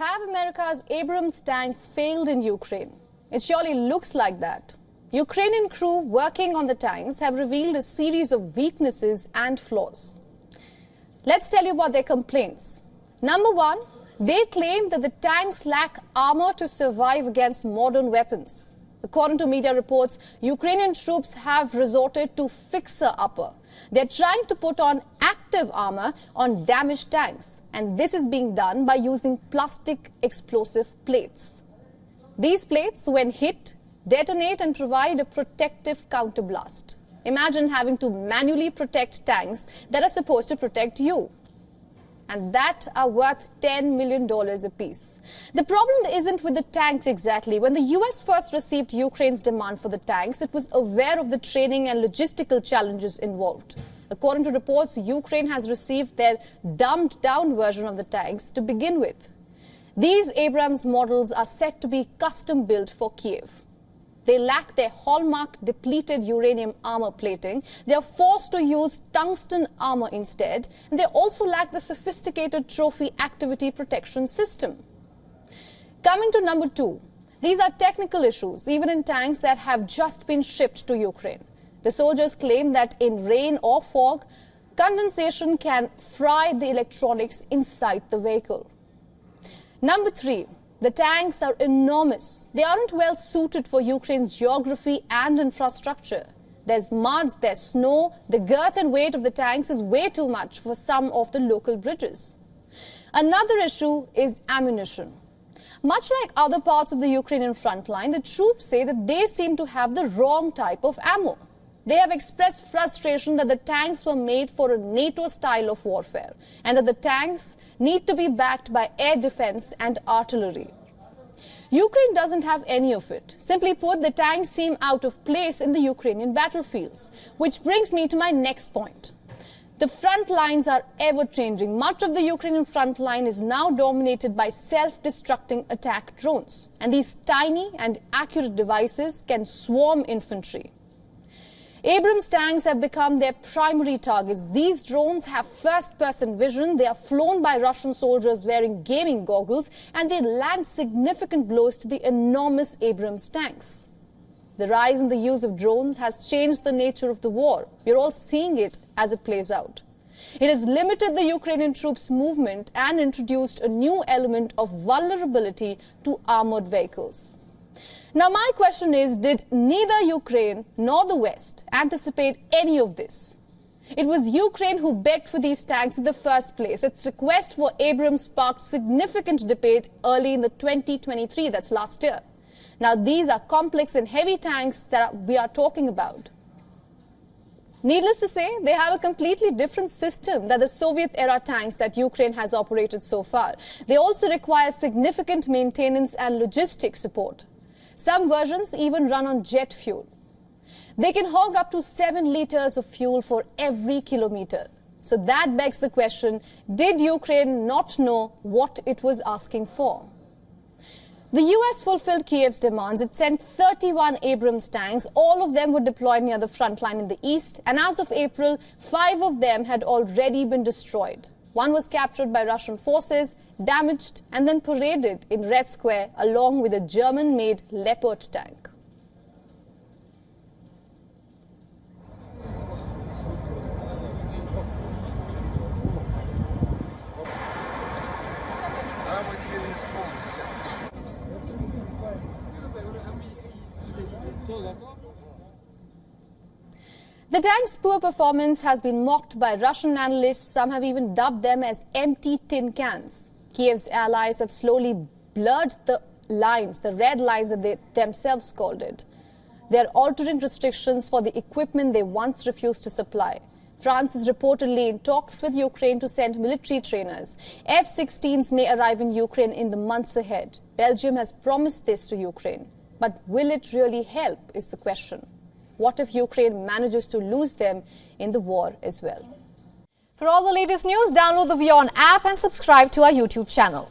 Have America's Abrams tanks failed in Ukraine? It surely looks like that. Ukrainian crew working on the tanks have revealed a series of weaknesses and flaws. Let's tell you about their complaints. Number one, they claim that the tanks lack armor to survive against modern weapons. According to media reports, Ukrainian troops have resorted to fixer-upper. They're trying to put on active armor on damaged tanks, and this is being done by using plastic explosive plates. These plates, when hit, detonate and provide a protective counterblast. Imagine having to manually protect tanks that are supposed to protect you, and that are worth $10 million apiece. The problem isn't with the tanks exactly. When the US first received Ukraine's demand for the tanks, it was aware of the training and logistical challenges involved. According to reports, Ukraine has received their dumbed-down version of the tanks to begin with. These Abrams models are said to be custom-built for Kiev. They lack their hallmark depleted uranium armor plating. They are forced to use tungsten armor instead, and they also lack the sophisticated trophy activity protection system. Coming to number two, these are technical issues, even in tanks that have just been shipped to Ukraine. The soldiers claim that in rain or fog, condensation can fry the electronics inside the vehicle. Number three, the tanks are enormous. They aren't well suited for Ukraine's geography and infrastructure. There's mud, there's snow. The girth and weight of the tanks is way too much for some of the local bridges. Another issue is ammunition. Much like other parts of the Ukrainian front line, the troops say that they seem to have the wrong type of ammo. They have expressed frustration that the tanks were made for a NATO style of warfare and that the tanks need to be backed by air defense and artillery. Ukraine doesn't have any of it. Simply put, the tanks seem out of place in the Ukrainian battlefields, which brings me to my next point. The front lines are ever-changing. Much of the Ukrainian front line is now dominated by self-destructing attack drones, and these tiny and accurate devices can swarm infantry. Abrams tanks have become their primary targets. These drones have first-person vision. They are flown by Russian soldiers wearing gaming goggles, and they land significant blows to the enormous Abrams tanks. The rise in the use of drones has changed the nature of the war. We're all seeing it as it plays out. It has limited the Ukrainian troops' movement and introduced a new element of vulnerability to armored vehicles. Now, my question is, did neither Ukraine nor the West anticipate any of this? It was Ukraine who begged for these tanks in the first place. Its request for Abrams sparked significant debate early in the 2023, that's last year. Now, these are complex and heavy tanks that we are talking about. Needless to say, they have a completely different system than the Soviet-era tanks that Ukraine has operated so far. They also require significant maintenance and logistic support. Some versions even run on jet fuel. They can hog up to 7 liters of fuel for every kilometer. So that begs the question, did Ukraine not know what it was asking for? The US fulfilled Kiev's demands. It sent 31 Abrams tanks. All of them were deployed near the front line in the east, and as of April, 5 of them had already been destroyed. One was captured by Russian forces, damaged, and then paraded in Red Square along with a German-made Leopard tank. The tank's poor performance has been mocked by Russian analysts. Some have even dubbed them as empty tin cans. Kiev's allies have slowly blurred the lines, the red lines that they themselves called it. They are altering restrictions for the equipment they once refused to supply. France is reportedly in talks with Ukraine to send military trainers. F-16s may arrive in Ukraine in the months ahead. Belgium has promised this to Ukraine. But will it really help is the question. What if Ukraine manages to lose them in the war as well? For all the latest news, download the WION app and subscribe to our YouTube channel.